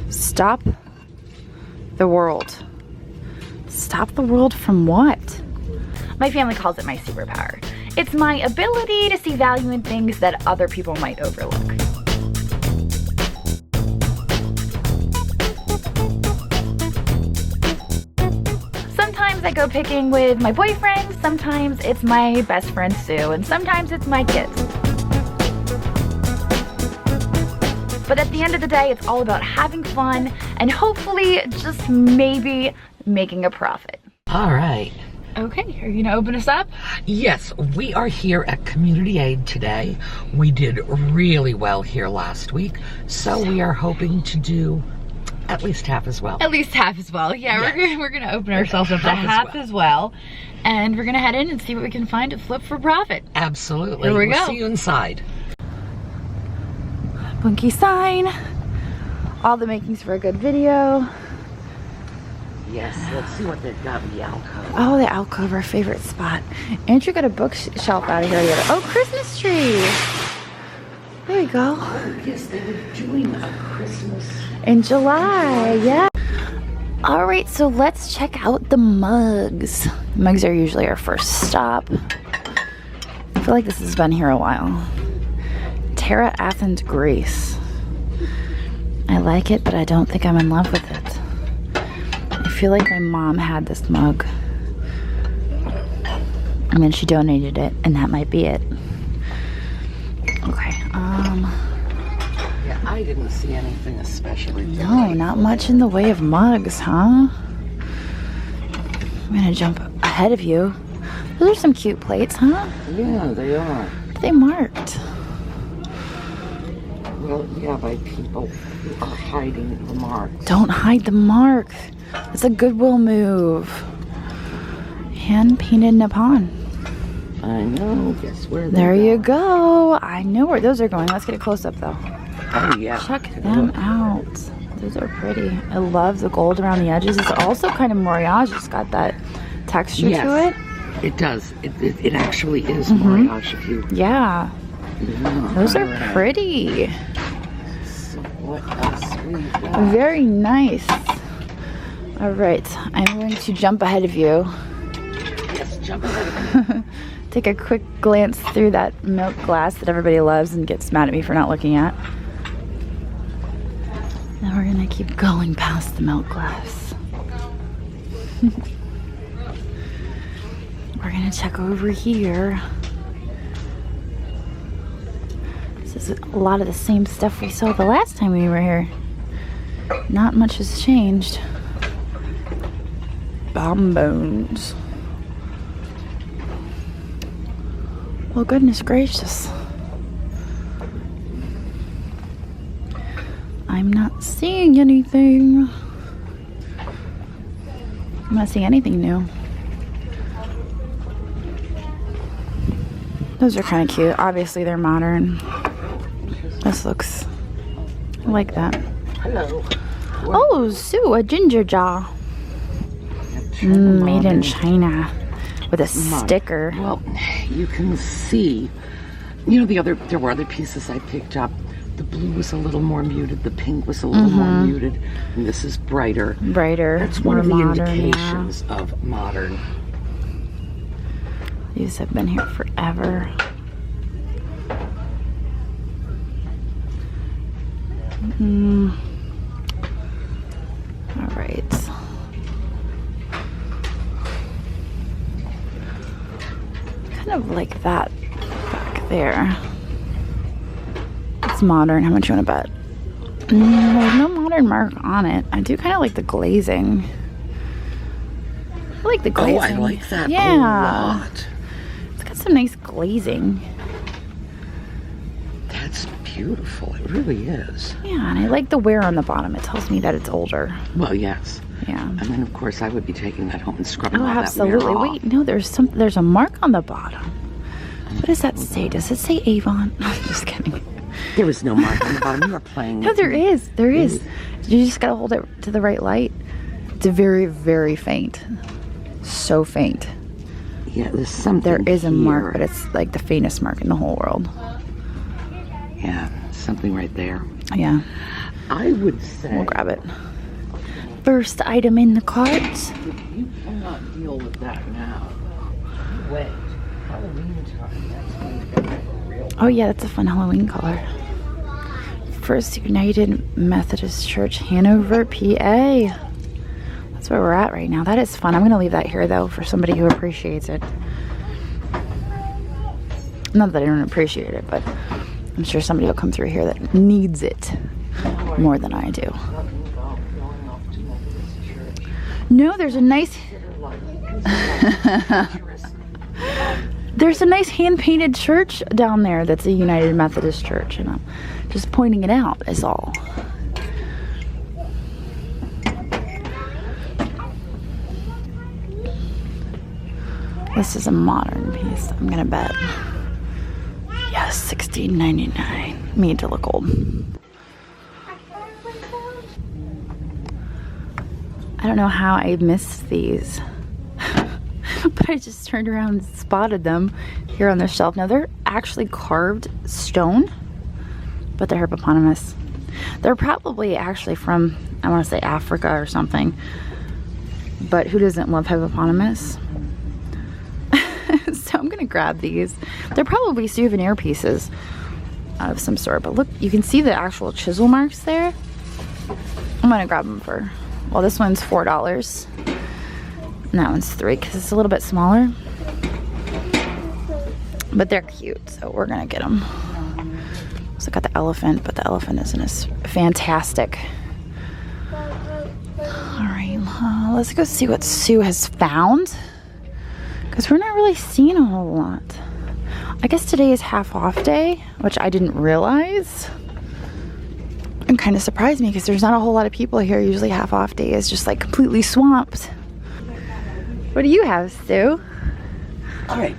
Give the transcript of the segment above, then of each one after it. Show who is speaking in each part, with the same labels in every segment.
Speaker 1: Stop the world. Stop the world from what? My family calls it my superpower. It's my ability to see value in things that other people might overlook. Sometimes I go picking with my boyfriend, sometimes it's my best friend Sue, and sometimes it's my kids. But at the end of the day, it's all about having fun and hopefully just maybe making a profit.
Speaker 2: All right.
Speaker 1: Okay, are you gonna open us up?
Speaker 2: Yes, we are here at Community Aid today. We did really well here last week, so we are hoping to do at least half as well.
Speaker 1: At least half as well. Yeah, we're gonna open ourselves up to half as well. And we're gonna head in and see what we can find to flip for profit.
Speaker 2: Absolutely.
Speaker 1: Here we go.
Speaker 2: See you inside.
Speaker 1: Bunky sign. All the makings for a good video.
Speaker 2: Yes, let's see what they've got in the alcove.
Speaker 1: Oh, the alcove, our favorite spot. Andrew got a bookshelf out of here the other. Oh, Christmas tree. There you go.
Speaker 2: Oh, yes, they were doing a Christmas.
Speaker 1: In July, yeah. All right, so let's check out the mugs. Mugs are usually our first stop. I feel like this has been here a while. Tara Athens Grace. I like it, but I don't think I'm in love with it. I feel like my mom had this mug. And then she donated it, and that might be it. Okay,
Speaker 2: Yeah, I didn't see anything especially.
Speaker 1: no, not much in the way of mugs, huh? I'm gonna jump ahead of you. Those are some cute plates, huh?
Speaker 2: Yeah, they are.
Speaker 1: What are they marked?
Speaker 2: Well, yeah, by people who are hiding the marks.
Speaker 1: Don't hide the mark. That's a Goodwill move. Hand painted Nippon.
Speaker 2: I know. Guess where
Speaker 1: There you go. I know where those are going. Let's get a close up though.
Speaker 2: Oh, yeah.
Speaker 1: Check them out. Those are pretty. I love the gold around the edges. It's also kind of Moriage. It's got that texture to it.
Speaker 2: It does. It actually is Moriage if you...
Speaker 1: Yeah.
Speaker 2: Yeah,
Speaker 1: Those are
Speaker 2: alright.
Speaker 1: pretty.
Speaker 2: So what else we've got?
Speaker 1: Very nice. All right. I'm going to jump ahead of you.
Speaker 2: Yes, jump ahead.
Speaker 1: Take a quick glance through that milk glass that everybody loves and gets mad at me for not looking at. Now we're gonna keep going past the milk glass. We're gonna check over here. This is a lot of the same stuff we saw the last time we were here. Not much has changed. Bonbons. Well, goodness gracious. I'm not seeing anything. I'm not seeing anything new. Those are kind of cute. Obviously, they're modern. This looks like that.
Speaker 2: Hello.
Speaker 1: Oh, Sue, a ginger jaw. Made in China. With a sticker.
Speaker 2: Well, you can see, you know, there were other pieces I picked up. The blue was a little more muted, the pink was a little more muted, and this is brighter.
Speaker 1: Brighter.
Speaker 2: That's one
Speaker 1: more
Speaker 2: of the
Speaker 1: modern,
Speaker 2: indications of modern.
Speaker 1: These have been here forever. All right. Kind of like that back there. It's modern. How much you want to bet? There's no modern mark on it. I do kind of like the glazing. I like the glazing.
Speaker 2: Oh, I like that
Speaker 1: yeah.
Speaker 2: a lot.
Speaker 1: It's got some nice glazing.
Speaker 2: That's beautiful. It really is.
Speaker 1: Yeah, and I like the wear on the bottom. It tells me that it's older.
Speaker 2: Well, yes.
Speaker 1: Yeah.
Speaker 2: And then, of course, I would be taking that home and scrubbing
Speaker 1: Oh,
Speaker 2: all
Speaker 1: absolutely.
Speaker 2: that wear off.
Speaker 1: Wait, no, there's a mark on the bottom. What does that say? Does it say Avon? I'm just kidding.
Speaker 2: There was no mark on the bottom. You were playing.
Speaker 1: No, there is. There is. You just gotta hold it to the right light. It's very, very faint. So faint.
Speaker 2: Yeah, there's something.
Speaker 1: There is a mark,
Speaker 2: here.
Speaker 1: but it's like the faintest mark in the whole world.
Speaker 2: Yeah, something right there.
Speaker 1: Yeah.
Speaker 2: I would say...
Speaker 1: We'll grab it. First item in the cart.
Speaker 2: You cannot deal with that now. Wait. Halloween time. That's when you get for real.
Speaker 1: Oh yeah, that's a fun Halloween color. First United Methodist Church, Hanover, PA. That's where we're at right now. That is fun. I'm going to leave that here, though, for somebody who appreciates it. Not that I don't appreciate it, but I'm sure somebody will come through here that needs it more than I do. No, there's a nice... There's a nice hand-painted church down there that's a United Methodist Church, and I'm just pointing it out is all. This is a modern piece, I'm gonna bet. Yes, $16.99. Made to look old. I don't know how I missed these. But I just turned around and spotted them here on the shelf. Now they're actually carved stone, but they're hippopotamus. They're probably actually from, I want to say Africa or something. But who doesn't love hippopotamus? So I'm gonna grab these. They're probably souvenir pieces of some sort. But look, you can see the actual chisel marks there. I'm gonna grab them for, well, this one's $4. And that one's $3 because it's a little bit smaller. But they're cute, so we're gonna get them. So I got the elephant, but the elephant isn't as fantastic. Alright, let's go see what Sue has found. Because we're not really seeing a whole lot. I guess today is half off day, which I didn't realize. It kind of surprised me because there's not a whole lot of people here. Usually half off day is just like completely swamped. What do you have, Stu?
Speaker 2: All right,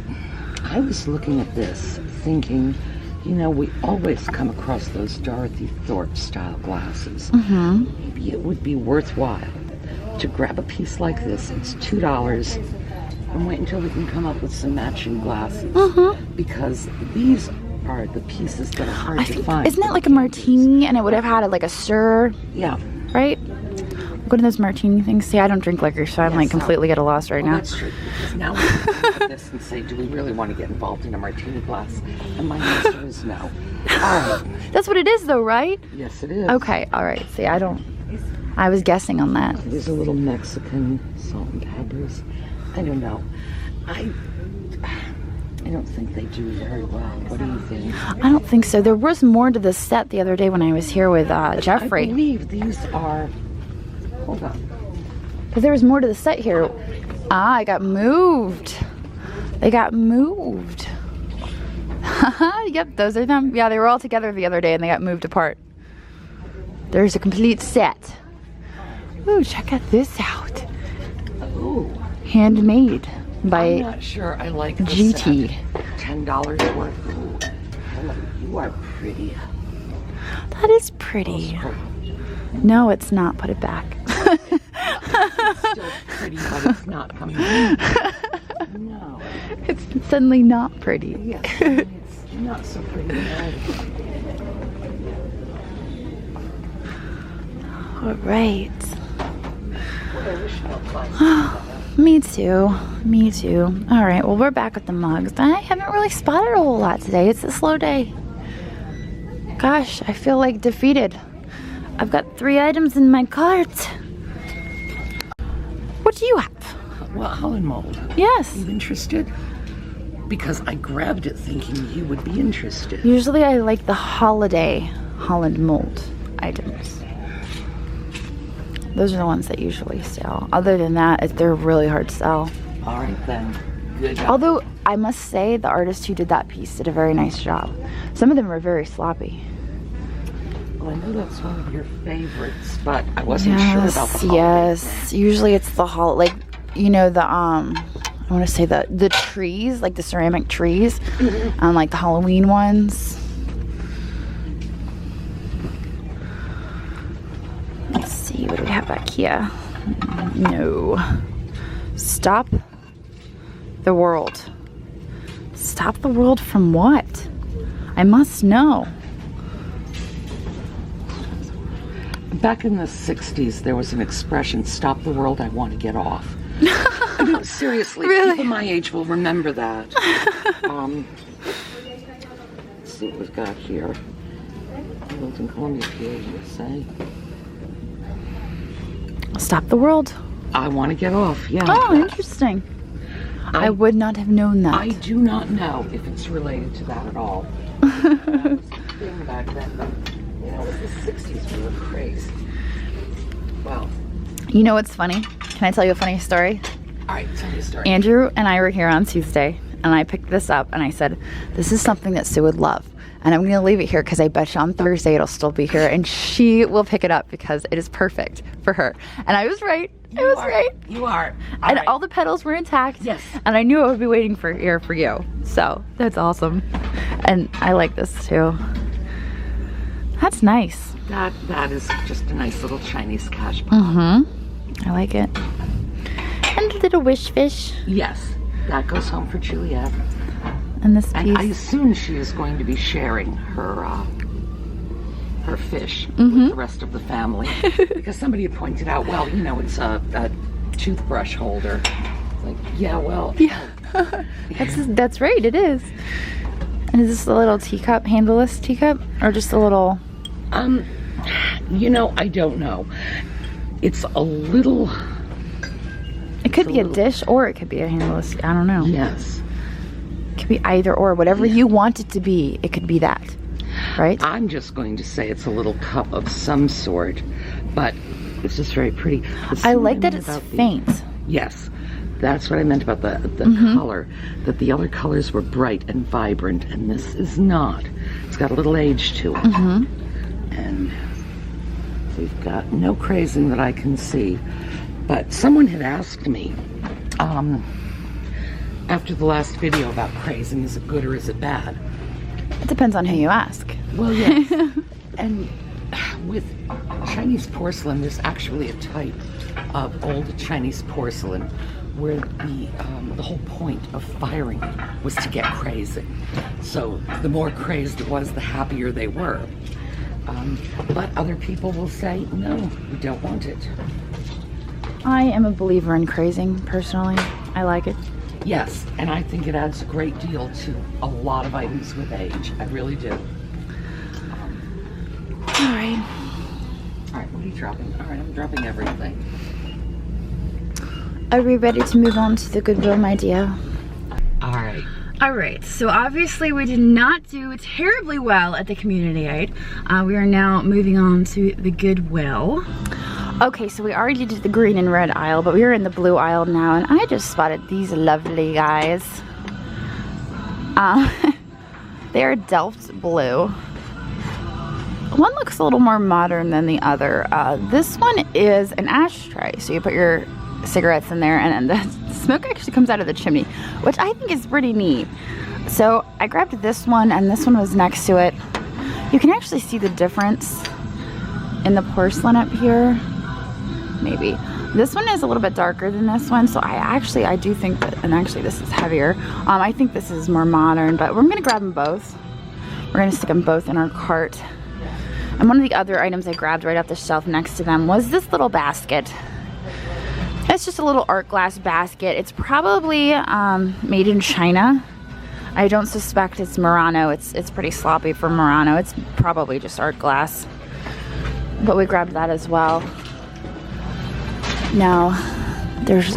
Speaker 2: I was looking at this thinking, you know, we always come across those Dorothy Thorpe style glasses. Maybe it would be worthwhile to grab a piece like this. It's $2 and wait until we can come up with some matching glasses. Because these are the pieces that are hard to find.
Speaker 1: Isn't that like a martini and it would have had like a stir?
Speaker 2: Yeah.
Speaker 1: Right? Go to those martini things. See, I don't drink liquor, so I'm like completely at a loss right now.
Speaker 2: That's true. Because now we can look at this and say, do we really want to get involved in a martini glass? And my answer is no. All right.
Speaker 1: That's what it is, though, right?
Speaker 2: Yes, it is.
Speaker 1: Okay, all right. See, I was guessing on that.
Speaker 2: There's a little Mexican salt and peppers. I don't know. I don't think they do very well. What do you think?
Speaker 1: I don't think so. There was more to the set the other day when I was here with Jeffrey.
Speaker 2: I believe these are... Hold on.
Speaker 1: Because there was more to the set here. I got moved. They got moved. Yep, those are them. Yeah, they were all together the other day and they got moved apart. There's a complete set. Ooh, check out this out.
Speaker 2: Ooh.
Speaker 1: Handmade by
Speaker 2: I'm not sure I like this
Speaker 1: GT.
Speaker 2: Set. $10 worth. Ooh. Hello, you are pretty.
Speaker 1: That is pretty. No, it's not. Put it back.
Speaker 2: It's still pretty, but it's not coming in. No.
Speaker 1: It's suddenly not pretty.
Speaker 2: Yes, it's not so pretty.
Speaker 1: All right.
Speaker 2: I wish I
Speaker 1: Me too. Me too. All right. Well, we're back at the mugs. I haven't really spotted a whole lot today. It's a slow day. Gosh, I feel like defeated. I've got 3 items in my cart. What do you have?
Speaker 2: Well, Holland mold.
Speaker 1: Yes.
Speaker 2: You interested? Because I grabbed it thinking you would be interested.
Speaker 1: Usually I like the holiday Holland mold items. Those are the ones that usually sell. Other than that, they're really hard to sell.
Speaker 2: All right then. Good job.
Speaker 1: Although I must say the artist who did that piece did a very nice job. Some of them were very sloppy.
Speaker 2: Well, I know that's one of your favorites, but I wasn't sure about the holiday.
Speaker 1: Yes, usually it's the like, you know, the I want to say the trees, like the ceramic trees, like the Halloween ones. Let's see, what do we have back here? No. Stop the world. Stop the world from what? I must know.
Speaker 2: Back in the 60s, there was an expression, "Stop the world, I want to get off." I mean, seriously,
Speaker 1: Really?
Speaker 2: people my age will remember that. Let's see what we've got here. Built in Columbia, PA, USA.
Speaker 1: Stop the world.
Speaker 2: I want to get off, yeah.
Speaker 1: Oh, interesting. I would not have known that.
Speaker 2: I do not know if it's related to that at all. That was the thing back then, but, you know, it was the 60s, we were crazy. Well.
Speaker 1: You know what's funny? Can I tell you a funny story?
Speaker 2: All right, tell me a story.
Speaker 1: Andrew and I were here on Tuesday, and I picked this up, and I said, this is something that Sue would love. And I'm going to leave it here because I bet you on Thursday it'll still be here, and she will pick it up because it is perfect for her. And I was right. I was right.
Speaker 2: You are.
Speaker 1: And all the petals were intact.
Speaker 2: Yes.
Speaker 1: And I knew I would be waiting for here for you. So that's awesome. And I like this too. That's nice.
Speaker 2: That is just a nice little Chinese cash pot.
Speaker 1: Mm-hmm. I like it. And a little wish fish.
Speaker 2: Yes. That goes home for Juliet.
Speaker 1: And this piece.
Speaker 2: And I assume she is going to be sharing her fish with the rest of the family. Because somebody had pointed out, well, you know, it's a toothbrush holder. Like, yeah, well.
Speaker 1: Yeah. That's right, it is. And is this a little teacup, handleless teacup? Or just a little...
Speaker 2: You know, I don't know. It's a little...
Speaker 1: It could be a dish or it could be a handleless. I don't know.
Speaker 2: Yes.
Speaker 1: It could be either or. Whatever you want it to be, it could be that. Right?
Speaker 2: I'm just going to say it's a little cup of some sort, but it's just very pretty.
Speaker 1: I like that it's faint.
Speaker 2: Yes. That's what I meant about the color. That the other colors were bright and vibrant, and this is not. It's got a little age to it. And we've got no crazing that I can see. But someone had asked me, after the last video about crazing, is it good or is it bad?
Speaker 1: It depends on who you ask.
Speaker 2: Well, yes. And with Chinese porcelain, there's actually a type of old Chinese porcelain where the whole point of firing was to get crazy. So the more crazed it was, the happier they were. But other people will say, no, we don't want it.
Speaker 1: I am a believer in crazing, personally. I like it.
Speaker 2: Yes, and I think it adds a great deal to a lot of items with age. I really do.
Speaker 1: All right.
Speaker 2: All right, what are you dropping? All right, I'm dropping everything.
Speaker 1: Are we ready to move on to the Goodwill, my dear?
Speaker 2: All right.
Speaker 1: All right, so obviously we did not do terribly well at the community aid. We are now moving on to the Goodwill. Okay, so we already did the green and red aisle, but we are in the blue aisle now, and I just spotted these lovely guys. They are Delft blue. One looks a little more modern than the other. This one is an ashtray, so you put your cigarettes in there, and the smoke actually comes out of the chimney, which I think is pretty neat. So I grabbed this one, and this one was next to it. You can actually see the difference in the porcelain up here. Maybe. This one is a little bit darker than this one, so I do think that, and actually this is heavier. I think this is more modern, but we're gonna grab them both. We're gonna stick them both in our cart. And one of the other items I grabbed right off the shelf next to them was this little basket. It's just a little art glass basket. It's probably made in China. I don't suspect it's Murano. It's pretty sloppy for Murano. It's probably just art glass. But we grabbed that as well. Now, there's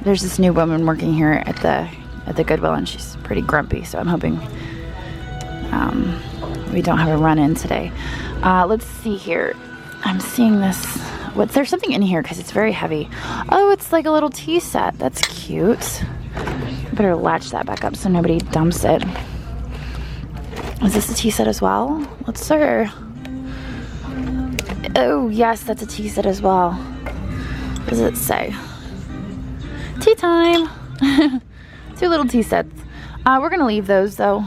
Speaker 1: this new woman working here at the Goodwill, and she's pretty grumpy. So I'm hoping we don't have a run-in today. Let's see here. I'm seeing this. There's something in here because it's very heavy. Oh, it's like a little tea set. That's cute. I better latch that back up so nobody dumps it. Is this a tea set as well? Let's see. Oh, yes, that's a tea set as well. What does it say? Tea time. 2 little tea sets. We're gonna leave those though.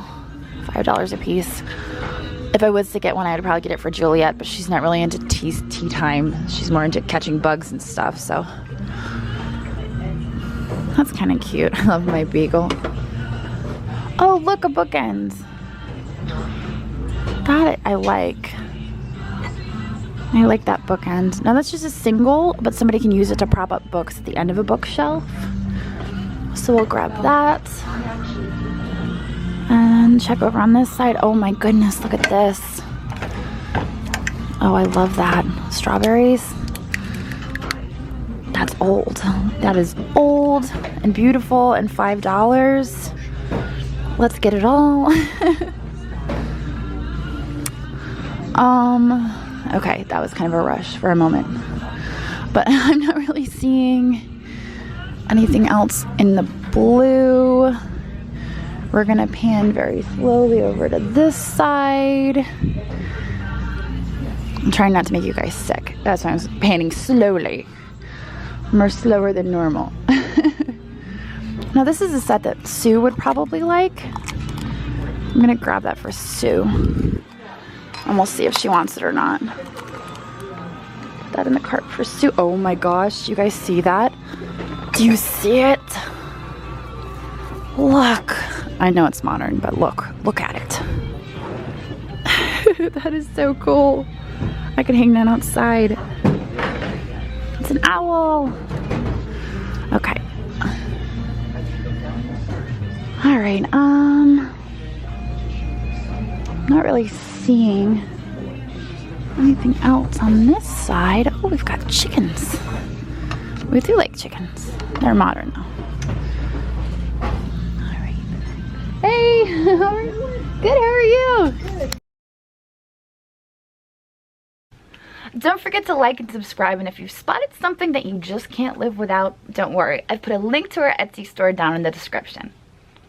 Speaker 1: $5 a piece. If I was to get one, I'd probably get it for Juliet, but she's not really into tea time. She's more into catching bugs and stuff, so. That's kind of cute. I love my beagle. Oh, look, a bookend. That I like. I like that bookend. Now that's just a single, but somebody can use it to prop up books at the end of a bookshelf. So we'll grab that. And check over on this side. Oh my goodness, look at this. Oh, I love that. Strawberries. That's old. That is old and beautiful and $5. Let's get it all. Okay, that was kind of a rush for a moment. But I'm not really seeing anything else in the blue. We're gonna pan very slowly over to this side. I'm trying not to make you guys sick. That's why I'm panning slowly. More slower than normal. Now this is a set that Sue would probably like. I'm gonna grab that for Sue. And we'll see if she wants it or not. Put that in the cart for Sue. Oh my gosh, you guys see that? Do you see it? Look. I know it's modern, but look at it. That is so cool. I could hang that outside. It's an owl. Okay. All right, not really seeing anything else on this side. Oh, we've got chickens. We do like chickens. They're modern though. All right. Hey, good, how are you? Good. Don't forget to like and subscribe, and if you've spotted something that you just can't live without, don't worry. I've put a link to our Etsy store down in the description.